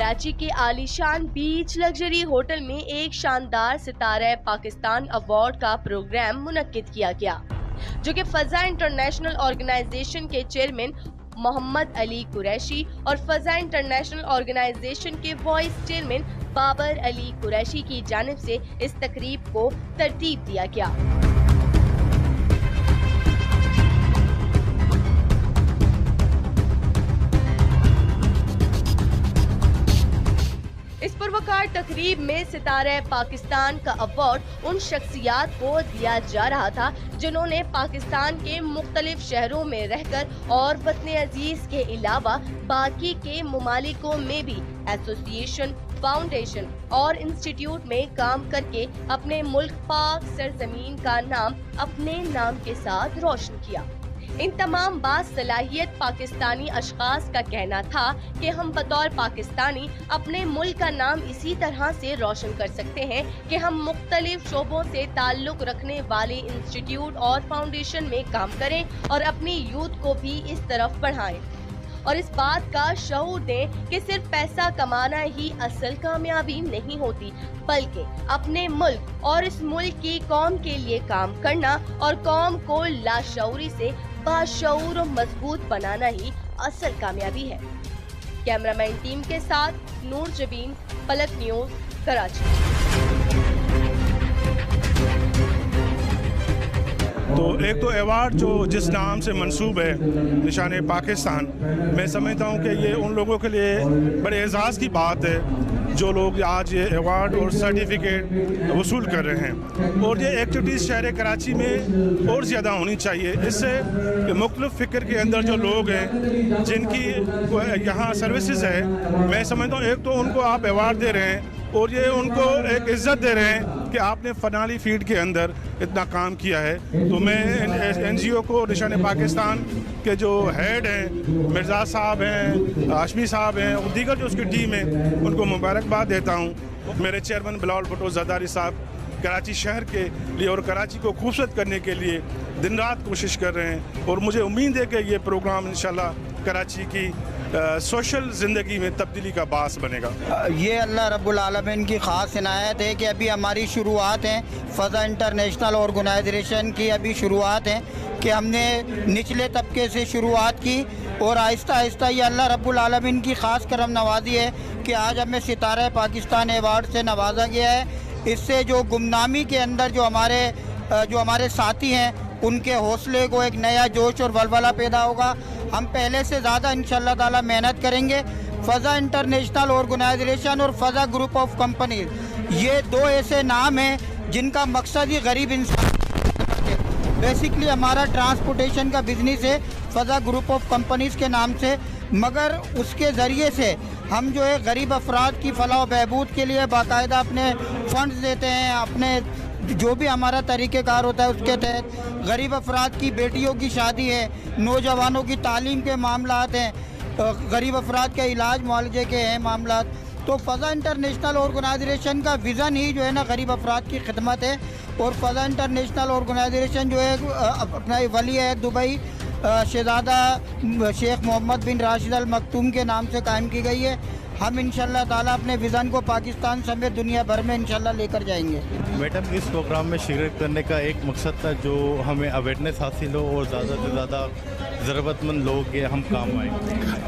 कराची के आलीशान बीच luxury hotel में एक शानदार सितारा पाकिस्तान अवार्ड का प्रोग्राम मुनक्किद किया गया, जो कि फजा इंटरनेशनल ऑर्गेनाइजेशन के चेयरमैन मोहम्मद अली कुरैशी और फजा इंटरनेशनल ऑर्गेनाइजेशन के वाइस चेयरमैन बाबर अली कुरैशी की जानिब से इस तकरीब को तरतीब दिया गया। इस पुरवकार तकरीब में सितारे पाकिस्तान का अवार्ड उन शख्सियात को दिया जा रहा था जिन्होंने पाकिस्तान के मुख्तलिफ शहरों में रहकर और वतन अजीज के अलावा बाकी के मुमालिकों में भी एसोसिएशन, फाउंडेशन और इंस्टीट्यूट में काम करके अपने मुल्क पाक सरजमीन का नाम अपने नाम के साथ रोशन किया। इन तमाम बासलाहियत पाकिस्तानी अशखास का कहना था कि हम बतौर पाकिस्तानी अपने मुल्क का नाम इसी तरह से रोशन कर सकते हैं कि हम मुख्तलिफ शोबों से ताल्लुक रखने वाले इंस्टीट्यूट और फाउंडेशन में काम करें और अपनी यूथ को भी इस तरफ बढ़ाएं और इस बात का शऊर दें कि सिर्फ पैसा कमाना ही असल कामयाबी नहीं होती, बल्कि अपने मुल्क और इस मुल्क की कौम के लिए काम करना और कौम को लाशऊरी से बाशऊर और मजबूत बनाना ही असल कामयाबी है। कैमरामैन टीम के साथ नूर जबीन, पलक न्यूज़, कराची। तो एक तो अवार्ड जो जिस नाम से मंसूब है निशान पाकिस्तान, मैं समझता हूँ कि ये उन लोगों के लिए बड़े एजाज़ की बात है जो लोग आज ये अवार्ड और सर्टिफिकेट वसूल कर रहे हैं। और ये एक्टिविटीज़ शहर कराची में और ज़्यादा होनी चाहिए। इससे मुख्तलिफ़ फ़िक्र के अंदर जो लोग हैं जिनकी यहाँ सर्विसेज है, मैं समझता हूँ एक तो उनको आप अवार्ड दे रहे हैं और ये उनको एक इज़्ज़त दे रहे हैं कि आपने फ़नाली फील्ड के अंदर इतना काम किया है। तो मैं NGO को, निशान पाकिस्तान के जो हेड हैं, मिर्ज़ा साहब हैं, हाशमी साहब हैं और दीगर जो उसकी टीम है, उनको मुबारकबाद देता हूँ। मेरे चेयरमैन बिलावल भुट्टो ज़रदारी साहब कराची शहर के लिए और कराची को खूबसूरत करने के लिए दिन रात कोशिश कर रहे हैं और मुझे उम्मीद है कि ये प्रोग्राम इंशाल्लाह कराची की सोशल ज़िंदगी में तब्दीली का बास बनेगा। ये अल्लाह रब्बुल आलमीन की ख़ास इनायत है कि अभी हमारी शुरुआत है, फ़ज़ा इंटरनेशनल ऑर्गेनाइजेशन की अभी शुरुआत है कि हमने निचले तबके से शुरुआत की और आहिस्ता आहिस्ता ये अल्लाह रब्बुल आलमीन की ख़ास करम नवाजी है कि आज हमें सितारा पाकिस्तान अवार्ड से नवाजा गया है। इससे जो गुमनामी के अंदर जो हमारे साथी हैं उनके हौसले को एक नया जोश और वलवला पैदा होगा। हम पहले से ज़्यादा इंशाअल्लाह ताला मेहनत करेंगे। फ़ज़ा इंटरनेशनल ऑर्गेनाइजेशन और फ़ज़ा ग्रुप ऑफ कंपनीज, ये दो ऐसे नाम हैं जिनका मकसद ही गरीब इंसान। बेसिकली हमारा ट्रांसपोर्टेशन का बिजनेस है फ़ज़ा ग्रुप ऑफ कंपनीज़ के नाम से, मगर उसके ज़रिए से हम जो है गरीब अफराद की फलाह बहबूद के लिए बाकायदा अपने फंड्स देते हैं। अपने जो भी हमारा तरीक़ेकार होता है उसके तहत गरीब अफराद की बेटियों की शादी है, नौजवानों की तालीम के मामलात हैं, गरीब अफराद के इलाज मुआलजे के हैं मामलात। तो फ़ज़ा इंटरनेशनल ऑर्गेनाइजेशन का विज़न ही जो है ना गरीब अफराद की खिदमत है। और फ़ज़ा इंटरनेशनल ऑर्गेनाइजेशन जो है अपना वली है दुबई शहज़ादा शेख मोहम्मद बिन राशिद अल मकतूम के नाम से कायम की गई है। हम इंशाअल्लाह ताला अपने विज़न को पाकिस्तान समेत दुनिया भर में इंशाअल्लाह लेकर जाएंगे। मैडम, इस प्रोग्राम में शिरकत करने का एक मकसद था जो हमें अवेयरनेस हासिल हो और ज़्यादा से ज़्यादा ज़रूरतमंद लोग के हम काम आए।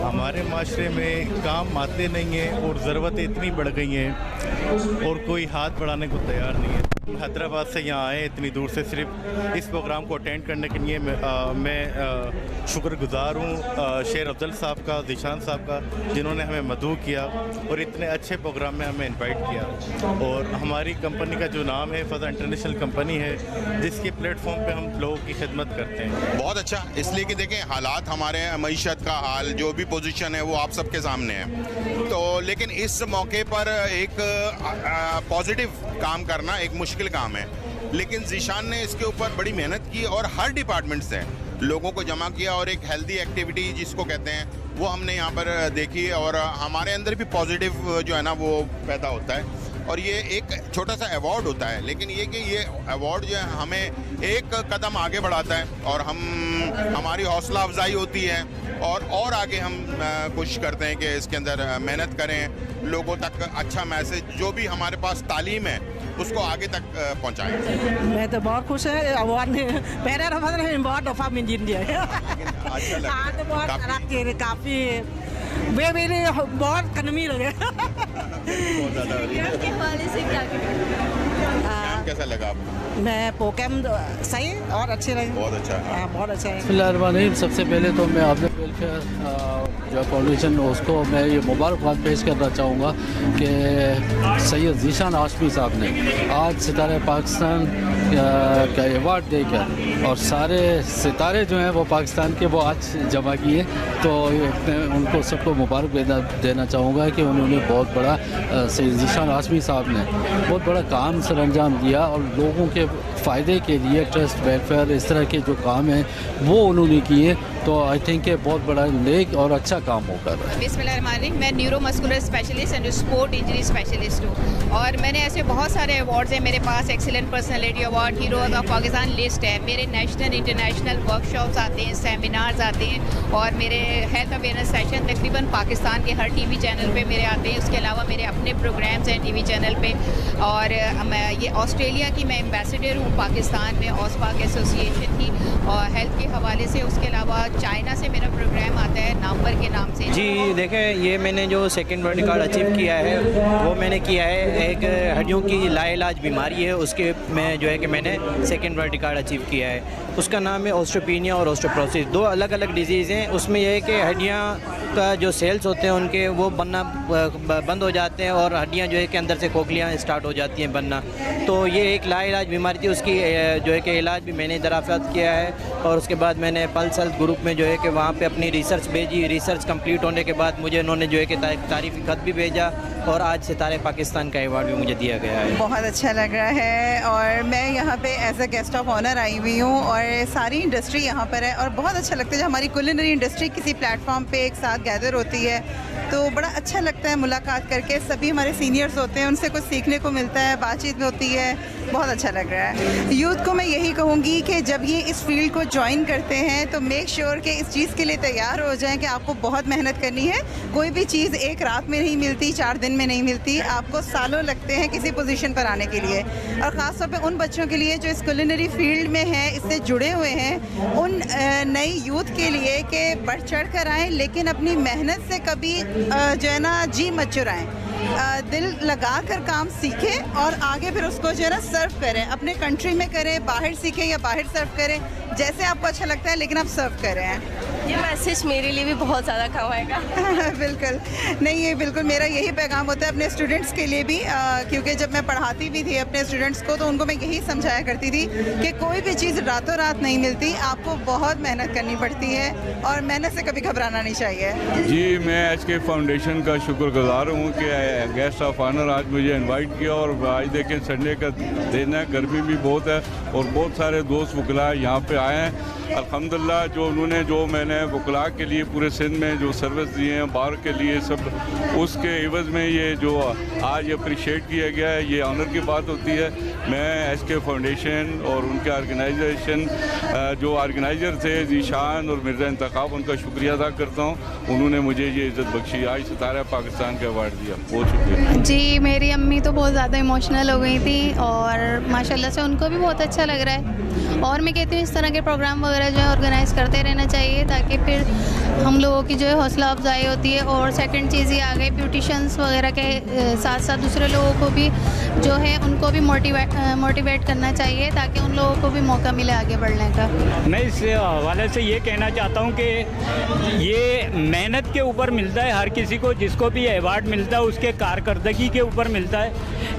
हमारे माशरे में काम आते नहीं हैं और ज़रूरतें इतनी बढ़ गई हैं और कोई हाथ बढ़ाने को तैयार नहीं है। हैदराबाद से यहाँ आए इतनी दूर से सिर्फ इस प्रोग्राम को अटेंड करने के लिए। मैं शुक्रगुज़ार हूँ शेर अफजल साहब का, ज़ीशान साहब का, जिन्होंने हमें मदऊ किया और इतने अच्छे प्रोग्राम में हमें इनवाइट किया। और हमारी कंपनी का जो नाम है फ़ज़ा इंटरनेशनल कंपनी है, जिसके प्लेटफॉर्म पे हम लोगों की खिदमत करते हैं। बहुत अच्छा, इसलिए कि देखें हालात, हमारे मईशत का हाल, जो भी पोजीशन है वो आप सबके सामने है। तो लेकिन इस मौके पर एक पॉजिटिव काम करना एक मुश्किल काम है, लेकिन ज़ीशान ने इसके ऊपर बड़ी मेहनत की और हर डिपार्टमेंट से लोगों को जमा किया और एक हेल्दी एक्टिविटी जिसको कहते हैं वो हमने यहाँ पर देखी और हमारे अंदर भी पॉजिटिव जो है ना वो पैदा होता है। और ये एक छोटा सा अवार्ड होता है, लेकिन ये कि ये अवार्ड जो है हमें एक कदम आगे बढ़ाता है और हमारी हौसला अफजाई होती है और आगे हम कोशिश करते हैं कि इसके अंदर मेहनत करें, लोगों तक अच्छा मैसेज जो भी हमारे पास तालीम है उसको आगे तक पहुंचाएं। मैं तो बहुत खुश है अवार्ड में, पहले रमजान में बहुत दफ़ा में जीत लिया है। अच्छा लगा हाँ, तो बहुत काफ़ी वे मेरे बहुत कनमी लगे। के हवाले से क्या काम कैसा लगा आपको? मैं प्रोग्राम सही और अच्छे लगे। बहुत अच्छा है। हाँ, बहुत अच्छा है। बिस्मिल्लाहिर्रहमानिर्रहीम। सबसे पहले तो मैं आपने वेलफेयर जो फाउंडेशन उसको मैं ये मुबारकबाद पेश करना चाहूँगा कि सैयद ज़ीशान हाशमी साहब ने आज सितारे पाकिस्तान का अवार्ड देकर और सारे सितारे जो हैं वो पाकिस्तान के वो आज जमा किए, तो मैं उनको सबको मुबारक देना चाहूँगा कि उन्होंने बहुत बड़ा सैयद ज़ीशान हाशमी साहब ने बहुत बड़ा काम सर अंजाम दिया और लोगों के फ़ायदे के लिए ट्रस्ट वेलफेयर इस तरह के जो काम हैं वो उन्होंने किए, तो आई थिंक बहुत बड़ा नेक और अच्छा काम होकर रहा है। बिस्मिल्लाहिर्रहमानिर्रहीम। मैं neuromuscular specialist and sport injury specialist हूँ और मैंने ऐसे बहुत सारे अवार्ड्स हैं मेरे पास। Excellent personality award, hero of Pakistan list है मेरे। नेशनल इंटरनेशनल वर्कशॉप्स आते हैं, सेमिनार्स आते हैं और मेरे हेल्थ अवेयरनेस सेशन तकरीबन पाकिस्तान के हर टीवी चैनल पे मेरे आते हैं। उसके अलावा मेरे अपने प्रोग्राम्स हैं टीवी चैनल पे। और मैं ये ऑस्ट्रेलिया की मैं एम्बेसडर हूँ पाकिस्तान में ऑस्पाक एसोसिएशन की और हेल्थ के हवाले से। उसके अलावा चाइना से मेरा प्रोग्राम आता है नवंबर के नाम से। जी देखें, ये मैंने जो सेकंड वर्ल्ड कार्ड अचीव किया है वो मैंने किया है एक हड्डियों की लाइलाज बीमारी है उसके में जो है कि मैंने सेकंड वर्ल्ड कार्ड अचीव किया है। उसका नाम है ऑस्टियोपेनिया और ऑस्टियोपोरोसिस। दो अलग अलग डिजीज़ हैं। उसमें यह है कि हड्डियाँ का जो सेल्स होते हैं उनके वो बनना बंद हो जाते हैं और हड्डियाँ जो है कि अंदर से खोखलियाँ स्टार्ट हो जाती हैं बनना। तो ये एक लाइलाज बीमारी थी, उसकी जो है कि इलाज भी मैंने दराफ्त किया है और उसके बाद मैंने पल्स हेल्थ ग्रुप में जो है कि वहाँ पे अपनी रिसर्च भेजी। रिसर्च कंप्लीट होने के बाद मुझे उन्होंने जो है कि तारीफ़ी खत भी भेजा और आज सितारे पाकिस्तान का अवार्ड भी मुझे दिया गया है। बहुत अच्छा लग रहा है और मैं यहाँ पे as a guest of honour आई हुई हूँ और सारी इंडस्ट्री यहाँ पर है और बहुत अच्छा लगता है जब हमारी कुलिनरी इंडस्ट्री किसी प्लेटफॉर्म पे एक साथ गैदर होती है तो बड़ा अच्छा लगता है मुलाकात करके। सभी हमारे सीनियर्स होते हैं, उनसे कुछ सीखने को मिलता है, बातचीत होती है, बहुत अच्छा लग रहा है। यूथ को मैं यही कहूँगी कि जब ये इस फील्ड को ज्वाइन करते हैं तो मेक श्योर कि इस चीज़ के लिए तैयार हो जाएं कि आपको बहुत मेहनत करनी है। कोई भी चीज़ एक रात में नहीं मिलती, 4 दिन में नहीं मिलती, आपको सालों लगते हैं किसी पोजीशन पर आने के लिए। और ख़ास तौर पे उन बच्चों के लिए जो इस कुलिनरी फील्ड में हैं, इससे जुड़े हुए हैं, उन नई यूथ के लिए कि बढ़ चढ़ कर आएँ लेकिन अपनी मेहनत से कभी जो है ना जी मत चुराएं। दिल लगा कर काम सीखें और आगे फिर उसको जो है ना सर्व करें, अपने कंट्री में करें, बाहर सीखें या बाहर सर्व करें, जैसे आपको अच्छा लगता है लेकिन आप सर्व करें। ये मैसेज मेरे लिए भी बहुत ज़्यादा काम आएगा। बिल्कुल नहीं, ये बिल्कुल मेरा यही पैगाम होता है अपने स्टूडेंट्स के लिए भी, क्योंकि जब मैं पढ़ाती भी थी अपने स्टूडेंट्स को तो उनको मैं यही समझाया करती थी कि कोई भी चीज़ रातों रात नहीं मिलती, आपको बहुत मेहनत करनी पड़ती है और मेहनत से कभी घबराना नहीं चाहिए। जी मैं HK फाउंडेशन का शुक्रगुजार हूँ कि गेस्ट ऑफ ऑनर आज मुझे इनवाइट किया और आज देखें संडे का दिन है, गर्मी भी बहुत है और बहुत सारे दोस्त वकला यहाँ पे आए हैं। अल्हम्दुलिल्लाह जो मैंने वकला के लिए पूरे सिंध में जो सर्विस दिए हैं बार के लिए सब, उसके एवज़ में ये जो आज अप्रिशिएट किया गया है, ये ऑनर की बात होती है। मैं HK फाउंडेशन और उनके ऑर्गेनाइजेशन जो ऑर्गेनाइज़र थे ज़ीशान और मिर्ज़ा इंतखाब, उनका शुक्रिया अदा करता हूँ। उन्होंने मुझे ये इज़्ज़त बख्शी, आज सितारा पाकिस्तान का अवार्ड दिया, बहुत शुक्रिया। जी मेरी अम्मी तो बहुत ज़्यादा इमोशनल हो गई थी और माशाल्लाह से उनको भी बहुत अच्छा लग रहा है और मैं कहती हूँ इस तरह के प्रोग्राम वगैरह जो है ऑर्गेनाइज़ करते रहना चाहिए ताकि फिर हम लोगों की जो है हौसला अफजाई होती है। और सेकंड चीज़ ये आ गई ब्यूटिशंस वगैरह के साथ साथ दूसरे लोगों को भी जो है उनको भी मोटिवेट करना चाहिए ताकि उन लोगों को भी मौका मिले आगे बढ़ने का। मैं इस हवाले से ये कहना चाहता हूँ कि ये मेहनत के ऊपर मिलता है हर किसी को, जिसको भी अवार्ड मिलता है उसके कारकर्दगी के ऊपर मिलता है।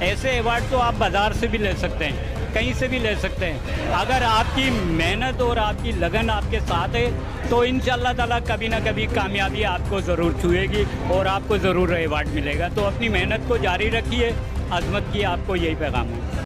ऐसे अवार्ड तो आप बाज़ार से भी ले सकते हैं, कहीं से भी ले सकते हैं। अगर आपकी मेहनत और आपकी लगन आपके साथ है तो इंशाअल्लाह ताला कभी ना कभी कामयाबी आपको ज़रूर छुएगी और आपको ज़रूर अवार्ड मिलेगा। तो अपनी मेहनत को जारी रखिए, अज़मत की आपको यही पैगाम है।